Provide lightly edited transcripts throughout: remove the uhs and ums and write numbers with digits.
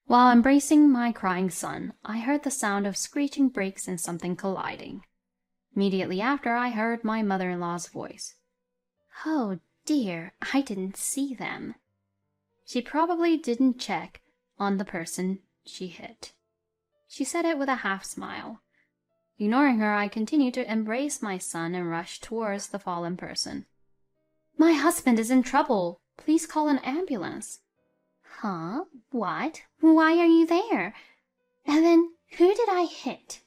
While embracing my crying son, I heard the sound of screeching brakes and something colliding. Immediately after, I heard my mother-in-law's voice. "Oh dear, I didn't see them." She probably didn't check on the person she hit. She said it with a half-smile. Ignoring her, I continued to embrace my son and rush towards the fallen person. "My husband is in trouble. Please call an ambulance." "Huh? What? Why are you there? And then who did I hit?"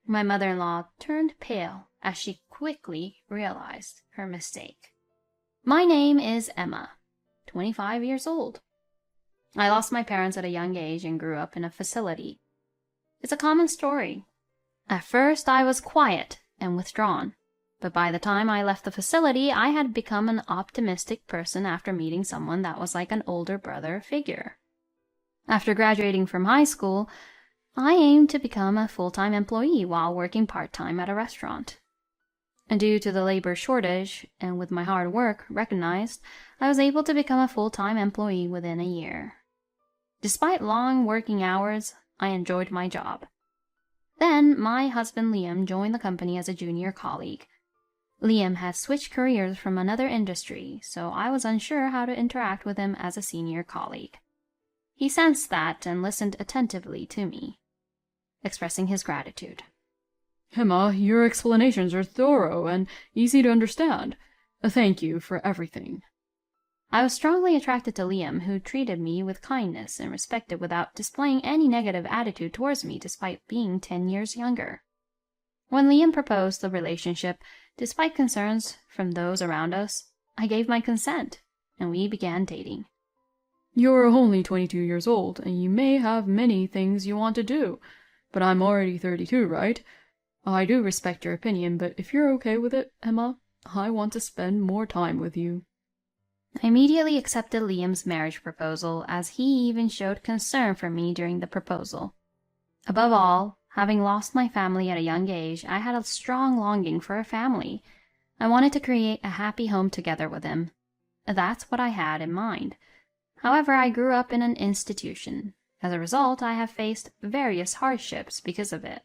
My mother-in-law turned pale as she quickly realized her mistake. My name is Emma, 25 years old. I lost my parents at a young age and grew up in a facility. It's a common story. At first, I was quiet and withdrawn, but by the time I left the facility, I had become an optimistic person after meeting someone that was like an older brother figure. After graduating from high school, I aimed to become a full-time employee while working part-time at a restaurant. And due to the labor shortage, and with my hard work recognized, I was able to become a full-time employee within a year. Despite long working hours, I enjoyed my job. Then, my husband Liam joined the company as a junior colleague. Liam had switched careers from another industry, so I was unsure how to interact with him as a senior colleague. He sensed that and listened attentively to me, expressing his gratitude. "Emma, your explanations are thorough and easy to understand. Thank you for everything." I was strongly attracted to Liam, who treated me with kindness and respect without displaying any negative attitude towards me despite being 10 years younger. When Liam proposed the relationship, despite concerns from those around us, I gave my consent, and we began dating. "You're only 22 years old, and you may have many things you want to do, but I'm already 32, right? I do respect your opinion, but if you're okay with it, Emma, I want to spend more time with you." I immediately accepted Liam's marriage proposal, as he even showed concern for me during the proposal. Above all, having lost my family at a young age, I had a strong longing for a family. I wanted to create a happy home together with him. That's what I had in mind. However, I grew up in an institution. As a result, I have faced various hardships because of it.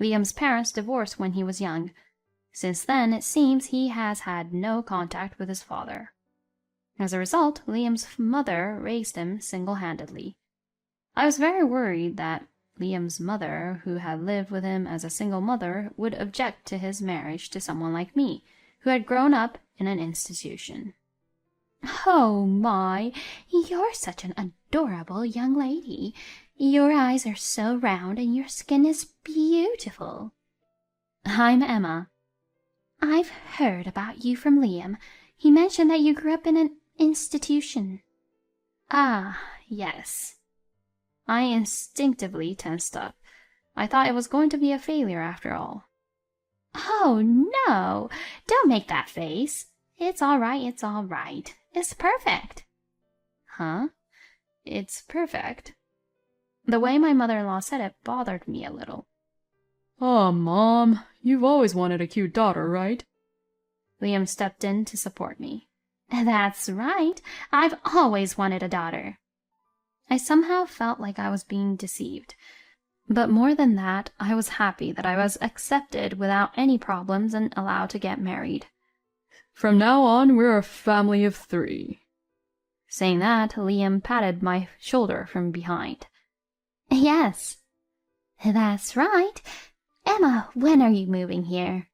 Liam's parents divorced when he was young. Since then, it seems he has had no contact with his father. As a result, Liam's mother raised him single-handedly. I was very worried that Liam's mother, who had lived with him as a single mother, would object to his marriage to someone like me, who had grown up in an institution. "Oh my, you're such an adorable young lady. Your eyes are so round and your skin is beautiful." "I'm Emma." "I've heard about you from Liam. He mentioned that you grew up in an institution." "Ah, yes." I instinctively tensed up. I thought it was going to be a failure after all. "Oh, no! Don't make that face. It's all right, it's all right. It's perfect." "Huh? It's perfect?" The way my mother-in-law said it bothered me a little. "Aw, Mom, you've always wanted a cute daughter, right?" Liam stepped in to support me. "That's right. I've always wanted a daughter." I somehow felt like I was being deceived. But more than that, I was happy that I was accepted without any problems and allowed to get married. "From now on, we're a family of 3. Saying that, Liam patted my shoulder from behind. "Yes, that's right. Emma, when are you moving here?"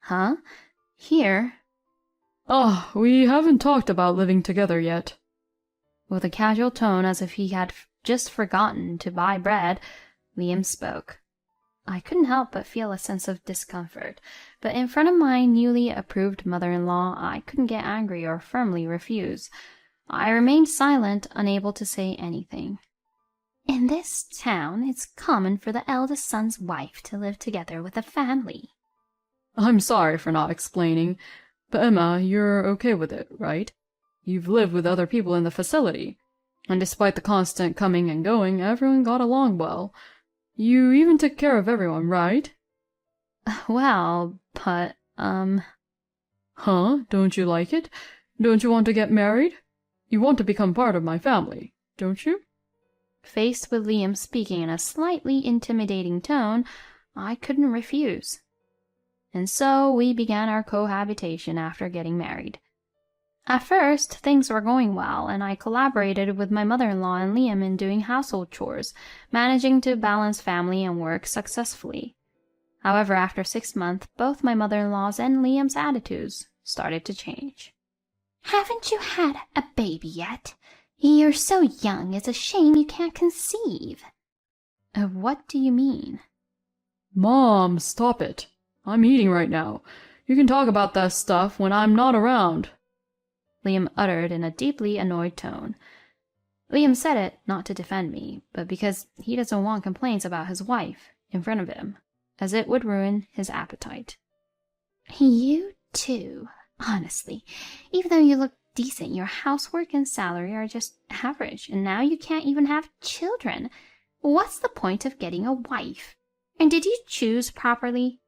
"Huh? Here?" "Ah, we haven't talked about living together yet." With a casual tone as if he had just forgotten to buy bread, Liam spoke. I couldn't help but feel a sense of discomfort, but in front of my newly approved mother-in-law, I couldn't get angry or firmly refuse. I remained silent, unable to say anything. "In this town, it's common for the eldest son's wife to live together with a family." "I'm sorry for not explaining, but Emma, you're okay with it, right? You've lived with other people in the facility, and despite the constant coming and going, everyone got along well. You even took care of everyone, right?" "Well, but, Huh? Don't you like it? Don't you want to get married? You want to become part of my family, don't you?" Faced with Liam speaking in a slightly intimidating tone, I couldn't refuse. And so we began our cohabitation after getting married. At first, things were going well, and I collaborated with my mother-in-law and Liam in doing household chores, managing to balance family and work successfully. However, after 6 months, both my mother-in-law's and Liam's attitudes started to change. Haven't you had a baby yet? You're so young, it's a shame you can't conceive. What do you mean? Mom, stop it. I'm eating right now. You can talk about that stuff when I'm not around, Liam uttered in a deeply annoyed tone. Liam said it not to defend me, but because he doesn't want complaints about his wife in front of him, as it would ruin his appetite. You too. Honestly, even though you look decent, your housework and salary are just average, and now you can't even have children. What's the point of getting a wife? And did you choose properly?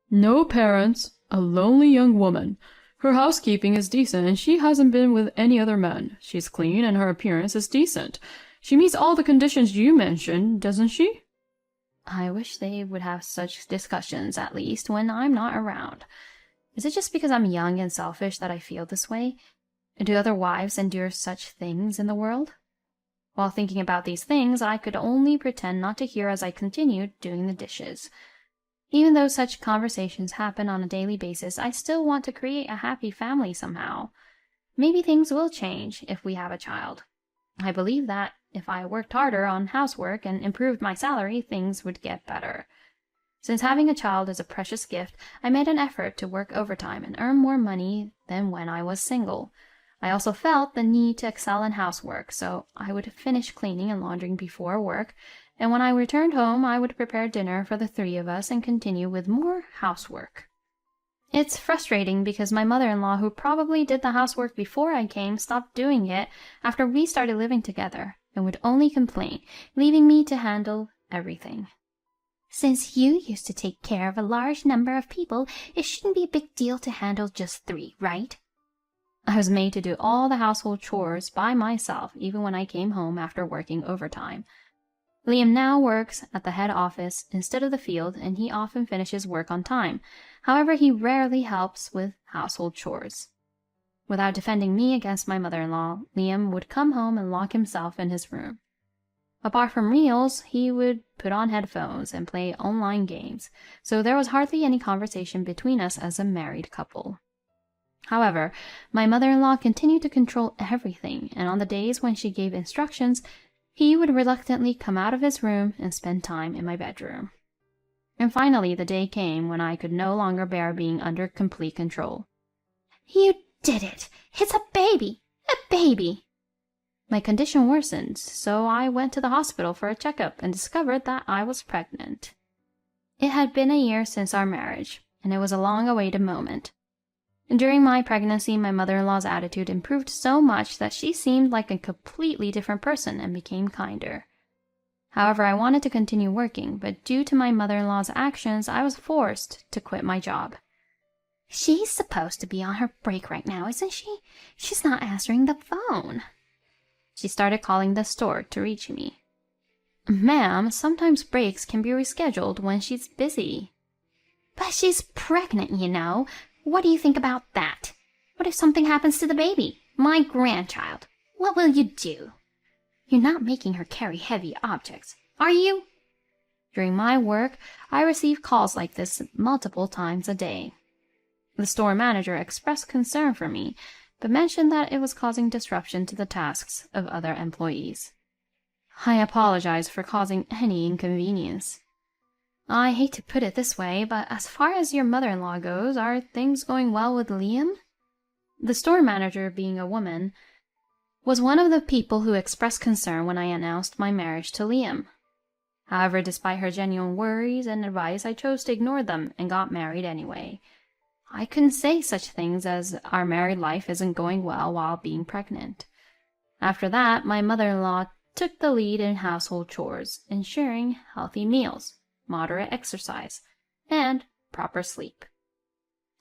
No parents, a lonely young woman. Her housekeeping is decent, and she hasn't been with any other men. She's clean, and her appearance is decent. She meets all the conditions you mentioned, doesn't she? I wish they would have such discussions, at least, when I'm not around. Is it just because I'm young and selfish that I feel this way? Do other wives endure such things in the world? While thinking about these things, I could only pretend not to hear as I continued doing the dishes. Even though such conversations happen on a daily basis, I still want to create a happy family somehow. Maybe things will change if we have a child. I believe that if I worked harder on housework and improved my salary, things would get better. Since having a child is a precious gift, I made an effort to work overtime and earn more money than when I was single. I also felt the need to excel in housework, so I would finish cleaning and laundering before work, and when I returned home, I would prepare dinner for the 3 of us and continue with more housework. It's frustrating because my mother-in-law, who probably did the housework before I came, stopped doing it after we started living together and would only complain, leaving me to handle everything. Since you used to take care of a large number of people, it shouldn't be a big deal to handle just 3, right? I was made to do all the household chores by myself, even when I came home after working overtime. Liam now works at the head office instead of the field, and he often finishes work on time. However, he rarely helps with household chores. Without defending me against my mother-in-law, Liam would come home and lock himself in his room. Apart from meals, he would put on headphones and play online games, so there was hardly any conversation between us as a married couple. However, my mother-in-law continued to control everything, and on the days when she gave instructions, he would reluctantly come out of his room and spend time in my bedroom. And finally, the day came when I could no longer bear being under complete control. You did it! It's a baby! A baby! My condition worsened, so I went to the hospital for a checkup and discovered that I was pregnant. It had been a year since our marriage, and it was a long-awaited moment. During my pregnancy, my mother-in-law's attitude improved so much that she seemed like a completely different person and became kinder. However, I wanted to continue working, but due to my mother-in-law's actions, I was forced to quit my job. She's supposed to be on her break right now, isn't she? She's not answering the phone. She started calling the store to reach me. Ma'am, sometimes breaks can be rescheduled when she's busy. But she's pregnant, you know. What do you think about that? What if something happens to the baby? My grandchild. What will you do? You're not making her carry heavy objects, are you? During my work, I receive calls like this multiple times a day. The store manager expressed concern for me, but mentioned that it was causing disruption to the tasks of other employees. I apologize for causing any inconvenience. I hate to put it this way, but as far as your mother-in-law goes, are things going well with Liam? The store manager, being a woman, was one of the people who expressed concern when I announced my marriage to Liam. However, despite her genuine worries and advice, I chose to ignore them and got married anyway. I couldn't say such things as our married life isn't going well while being pregnant. After that, my mother-in-law took the lead in household chores, ensuring healthy meals, moderate exercise, and proper sleep.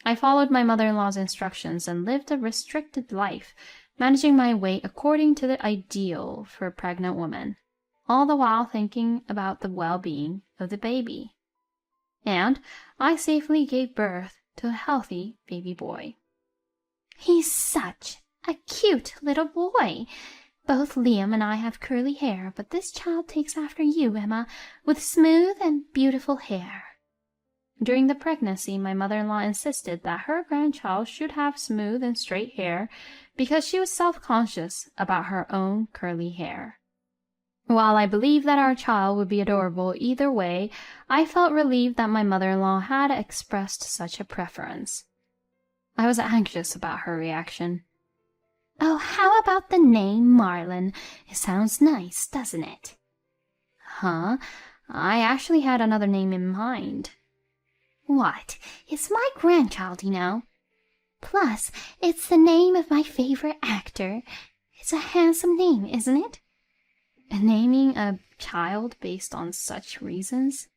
I followed my mother-in-law's instructions and lived a restricted life, managing my weight according to the ideal for a pregnant woman. all the while thinking about the well-being of the baby. And I safely gave birth to a healthy baby boy. He's such a cute little boy. Both Liam and I have curly hair, but this child takes after you, Emma, with smooth and beautiful hair. During the pregnancy, my mother-in-law insisted that her grandchild should have smooth and straight hair because she was self-conscious about her own curly hair. While I believed that our child would be adorable either way, I felt relieved that my mother-in-law had expressed such a preference. I was anxious about her reaction. Oh, how about the name Marlin? It sounds nice, doesn't it? Huh? I actually had another name in mind. What? It's my grandchild, you know. Plus, it's the name of my favorite actor. It's a handsome name, isn't it? Naming a child based on such reasons?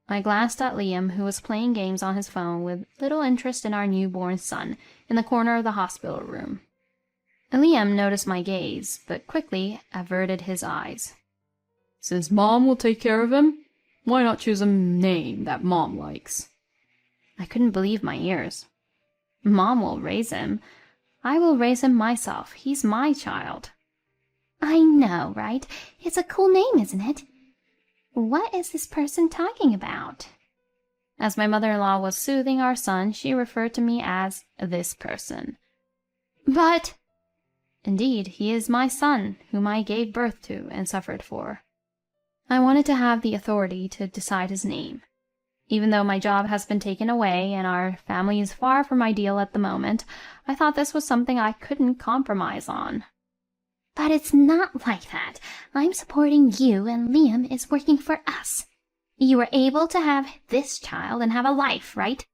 I glanced at Liam, who was playing games on his phone with little interest in our newborn son in the corner of the hospital room. Liam noticed my gaze, but quickly averted his eyes. Since Mom will take care of him, why not choose a name that Mom likes? I couldn't believe my ears. Mom will raise him. I will raise him myself. He's my child. I know, right? It's a cool name, isn't it? What is this person talking about? As my mother-in-law was soothing our son, she referred to me as this person. But... Indeed, he is my son, whom I gave birth to and suffered for. I wanted to have the authority to decide his name. Even though my job has been taken away and our family is far from ideal at the moment, I thought this was something I couldn't compromise on. But it's not like that. I'm supporting you, and Liam is working for us. You were able to have this child and have a life, right?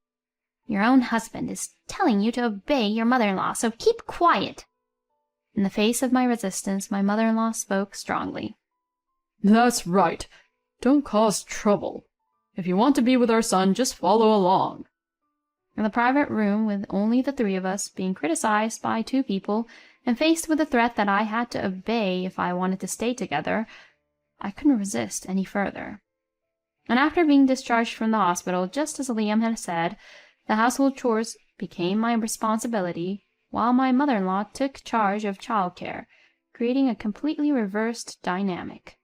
Your own husband is telling you to obey your mother-in-law, so keep quiet. In the face of my resistance, my mother-in-law spoke strongly. That's right. Don't cause trouble. If you want to be with our son, just follow along. In the private room, with only the three of us, being criticized by two people, and faced with the threat that I had to obey if I wanted to stay together, I couldn't resist any further. And after being discharged from the hospital, just as Liam had said, the household chores became my responsibility, while my mother-in-law took charge of childcare, creating a completely reversed dynamic.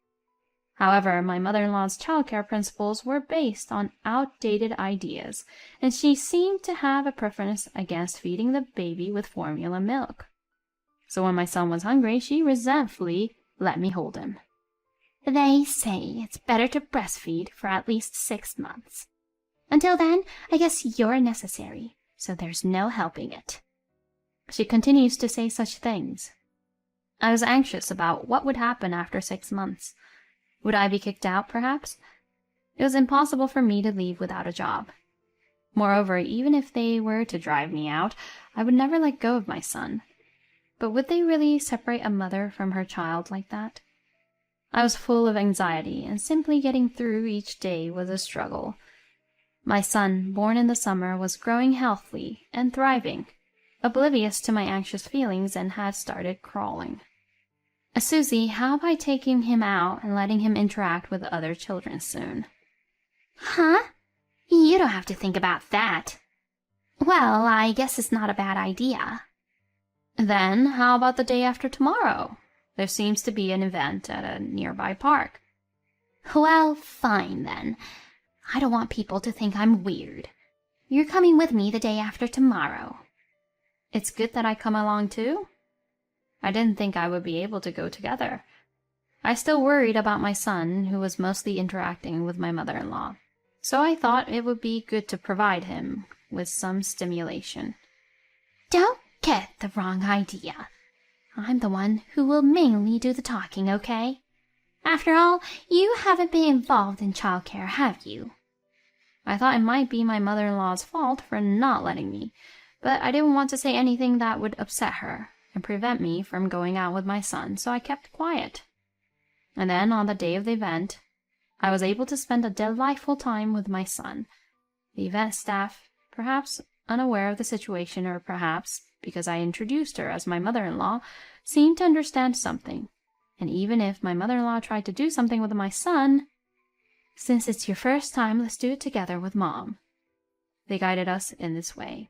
However, my mother-in-law's childcare principles were based on outdated ideas, and she seemed to have a preference against feeding the baby with formula milk. So when my son was hungry, she resentfully let me hold him. They say it's better to breastfeed for at least 6 months. Until then, I guess you're necessary, so there's no helping it. She continues to say such things. I was anxious about what would happen after 6 months. Would I be kicked out, perhaps? It was impossible for me to leave without a job. Moreover, even if they were to drive me out, I would never let go of my son. But would they really separate a mother from her child like that? I was full of anxiety, and simply getting through each day was a struggle. My son, born in the summer, was growing healthily and thriving, oblivious to my anxious feelings, and had started crawling. Susie, how about taking him out and letting him interact with other children soon? Huh? You don't have to think about that. Well, I guess it's not a bad idea. Then, how about the day after tomorrow? There seems to be an event at a nearby park. Well, fine then. I don't want people to think I'm weird. You're coming with me the day after tomorrow. It's good that I come along too? I didn't think I would be able to go together. I still worried about my son, who was mostly interacting with my mother-in-law. So I thought it would be good to provide him with some stimulation. Don't get the wrong idea. I'm the one who will mainly do the talking, okay? After all, you haven't been involved in childcare, have you? I thought it might be my mother-in-law's fault for not letting me, but I didn't want to say anything that would upset her and prevent me from going out with my son, so I kept quiet. And then, on the day of the event, I was able to spend a delightful time with my son. The event staff, perhaps unaware of the situation, or perhaps because I introduced her as my mother-in-law, seemed to understand something. And even if my mother-in-law tried to do something with my son, since it's your first time, let's do it together with Mom. They guided us in this way.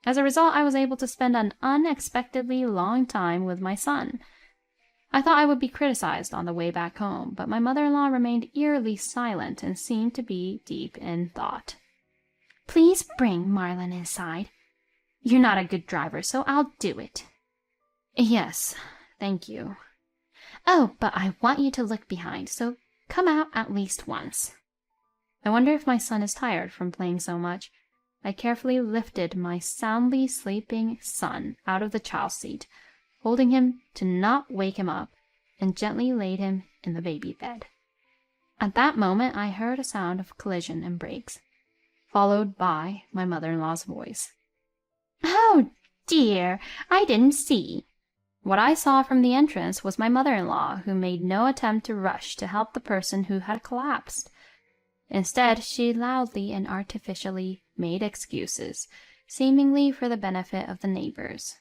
As a result, I was able to spend an unexpectedly long time with my son. I thought I would be criticized on the way back home, but my mother-in-law remained eerily silent and seemed to be deep in thought. Please bring Marlon inside. You're not a good driver, so I'll do it. Yes, thank you. Oh, but I want you to look behind, so come out at least once. I wonder if my son is tired from playing so much. I carefully lifted my soundly sleeping son out of the child seat, holding him to not wake him up, and gently laid him in the baby bed. At that moment, I heard a sound of collision and brakes, followed by my mother-in-law's voice. Oh, dear, I didn't see. What I saw from the entrance was my mother-in-law, who made no attempt to rush to help the person who had collapsed. Instead, she loudly and artificially made excuses, seemingly for the benefit of the neighbors.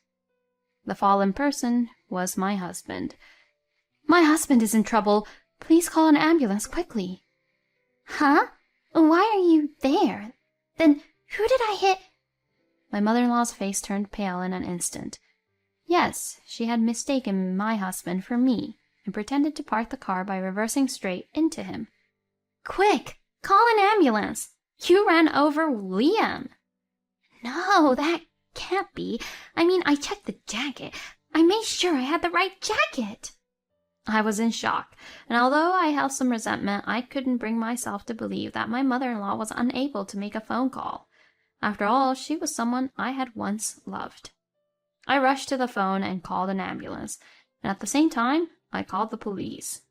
The fallen person was my husband. My husband is in trouble. Please call an ambulance quickly. Huh? Why are you there? Then who did I hit? My mother-in-law's face turned pale in an instant. Yes, she had mistaken my husband for me and pretended to park the car by reversing straight into him. Quick! Call an ambulance! You ran over Liam! No, that can't be. I mean, I checked the jacket. I made sure I had the right jacket. I was in shock, and although I held some resentment, I couldn't bring myself to believe that my mother-in-law was unable to make a phone call. After all, she was someone I had once loved. I rushed to the phone and called an ambulance, and at the same time, I called the police.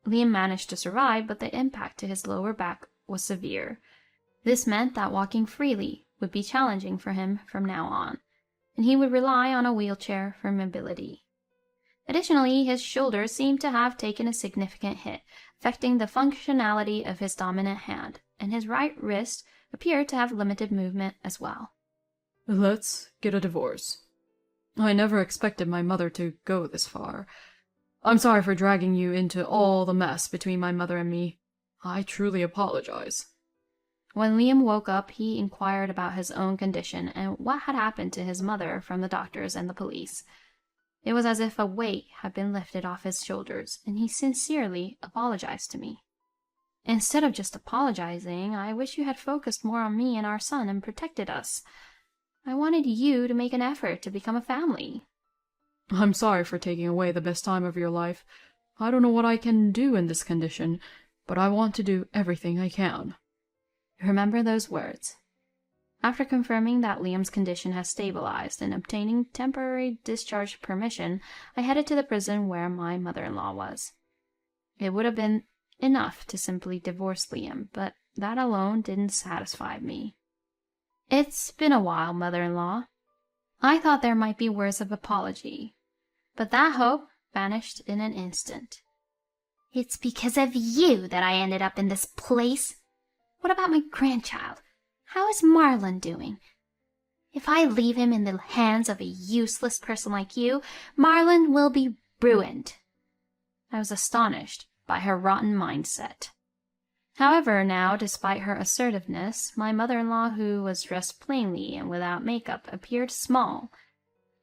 Liam managed to survive, but the impact to his lower back was severe. This meant that walking freely would be challenging for him from now on, and he would rely on a wheelchair for mobility. Additionally, his shoulders seemed to have taken a significant hit, affecting the functionality of his dominant hand, and his right wrist appeared to have limited movement as well. Let's get a divorce. I never expected my mother to go this far. I'm sorry for dragging you into all the mess between my mother and me. I truly apologize. When Liam woke up, he inquired about his own condition and what had happened to his mother from the doctors and the police. It was as if a weight had been lifted off his shoulders, and he sincerely apologized to me. Instead of just apologizing, I wish you had focused more on me and our son and protected us. I wanted you to make an effort to become a family. I'm sorry for taking away the best time of your life. I don't know what I can do in this condition, but I want to do everything I can. Remember those words. After confirming that Liam's condition has stabilized and obtaining temporary discharge permission, I headed to the prison where my mother-in-law was. It would have been enough to simply divorce Liam, but that alone didn't satisfy me. It's been a while, mother-in-law. I thought there might be words of apology, but that hope vanished in an instant. It's because of you that I ended up in this place. What about my grandchild? How is Marlon doing? If I leave him in the hands of a useless person like you, Marlon will be ruined. I was astonished by her rotten mindset. However, now, despite her assertiveness, my mother-in-law, who was dressed plainly and without makeup, appeared small.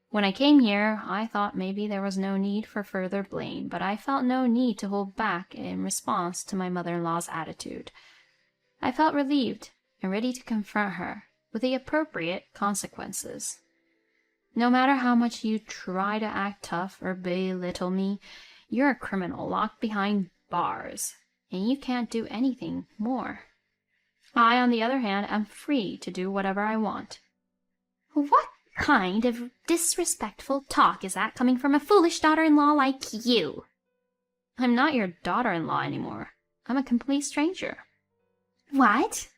When I came here, I thought maybe there was no need for further blame, but I felt no need to hold back in response to my mother-in-law's attitude. I felt relieved and ready to confront her with the appropriate consequences. No matter how much you try to act tough or belittle me, you're a criminal locked behind bars, and you can't do anything more. I, on the other hand, am free to do whatever I want. What kind of disrespectful talk is that coming from a foolish daughter-in-law like you? I'm not your daughter-in-law anymore. I'm a complete stranger. What?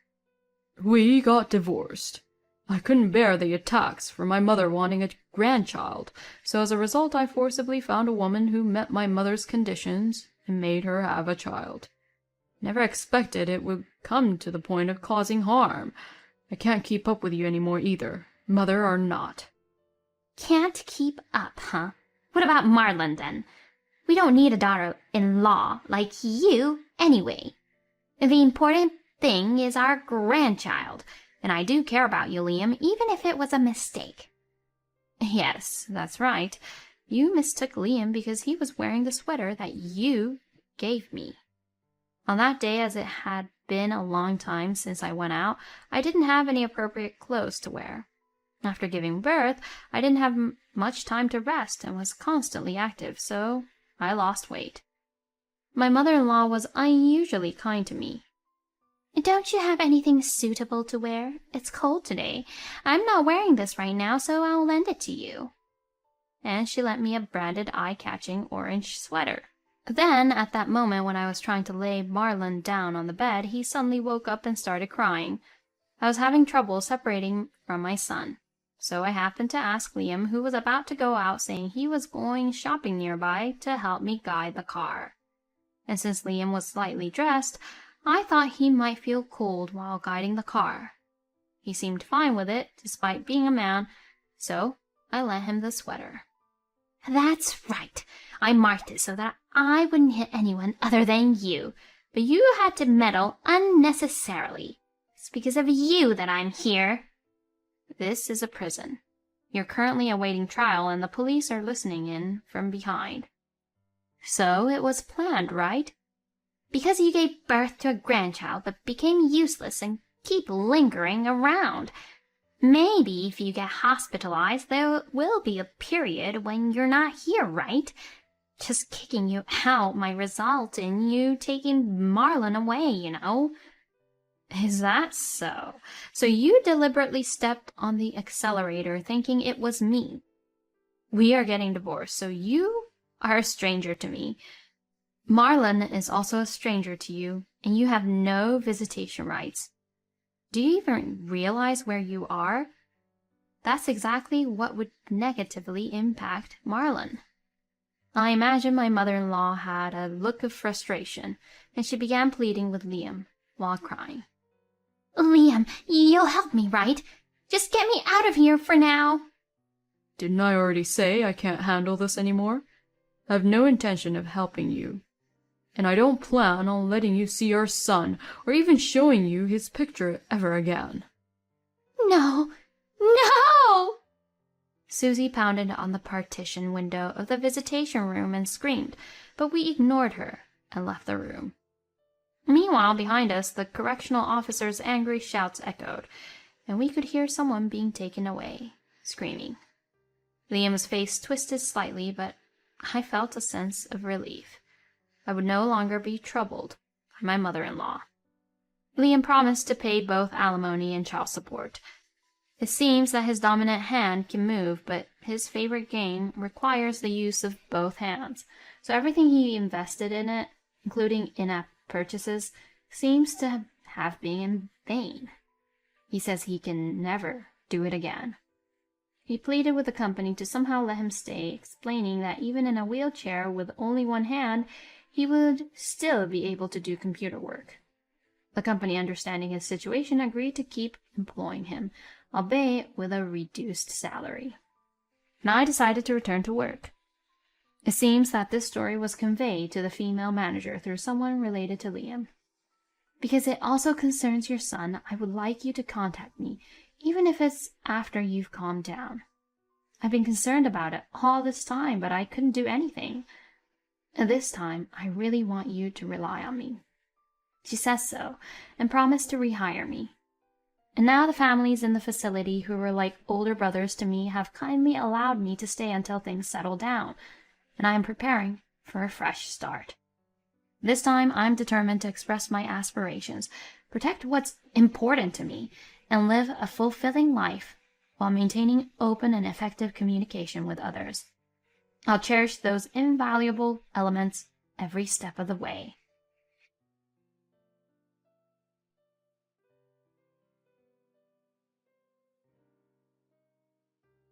We got divorced. I couldn't bear the attacks from my mother wanting a grandchild, so as a result I forcibly found a woman who met my mother's conditions and made her have a child. Never expected it would come to the point of causing harm. I can't keep up with you anymore either, mother or not. Can't keep up, huh? What about Marlon, then? We don't need a daughter-in-law like you anyway. The important thing is our grandchild, and I do care about you, Liam, even if it was a mistake." "Yes, that's right. You mistook Liam because he was wearing the sweater that you gave me. On that day, as it had been a long time since I went out, I didn't have any appropriate clothes to wear. After giving birth, I didn't have much time to rest and was constantly active, so I lost weight. My mother-in-law was unusually kind to me. "Don't you have anything suitable to wear? It's cold today. I'm not wearing this right now, so I'll lend it to you." And she lent me a branded eye-catching orange sweater. Then, at that moment when I was trying to lay Marlon down on the bed, he suddenly woke up and started crying. I was having trouble separating from my son. So I happened to ask Liam, who was about to go out saying he was going shopping nearby, to help me guide the car. And since Liam was slightly dressed, I thought he might feel cold while guiding the car. He seemed fine with it, despite being a man, so I lent him the sweater. "That's right. I marked it so that I wouldn't hit anyone other than you. But you had to meddle unnecessarily. It's because of you that I'm here." This is a prison. You're currently awaiting trial, and the police are listening in from behind. So it was planned, right? "Because you gave birth to a grandchild but became useless and keep lingering around. Maybe if you get hospitalized, there will be a period when you're not here, right? Just kicking you out might result in you taking Marlon away, you know." Is that so? So you deliberately stepped on the accelerator thinking it was me. We are getting divorced, so you are a stranger to me. Marlon is also a stranger to you, and you have no visitation rights. Do you even realize where you are? That's exactly what would negatively impact Marlon. I imagine my mother-in-law had a look of frustration, and she began pleading with Liam while crying. "Liam, you'll help me, right? Just get me out of here for now." Didn't I already say I can't handle this anymore? I have no intention of helping you. And I don't plan on letting you see your son, or even showing you his picture ever again." "No! No!" Susie pounded on the partition window of the visitation room and screamed, but we ignored her and left the room. Meanwhile, behind us, the correctional officer's angry shouts echoed, and we could hear someone being taken away, screaming. Liam's face twisted slightly, but I felt a sense of relief. I would no longer be troubled by my mother-in-law. Liam promised to pay both alimony and child support. It seems that his dominant hand can move, but his favorite game requires the use of both hands, so everything he invested in it, including in-app purchases, seems to have been in vain. He says he can never do it again. He pleaded with the company to somehow let him stay, explaining that even in a wheelchair with only one hand, he would still be able to do computer work. The company, understanding his situation, agreed to keep employing him, albeit with a reduced salary. And I decided to return to work. It seems that this story was conveyed to the female manager through someone related to Liam. "Because it also concerns your son, I would like you to contact me, even if it's after you've calmed down. I've been concerned about it all this time, but I couldn't do anything. And this time, I really want you to rely on me." She says so, and promised to rehire me. And now the families in the facility who were like older brothers to me have kindly allowed me to stay until things settle down, and I am preparing for a fresh start. This time, I'm determined to express my aspirations, protect what's important to me, and live a fulfilling life while maintaining open and effective communication with others. I'll cherish those invaluable elements every step of the way.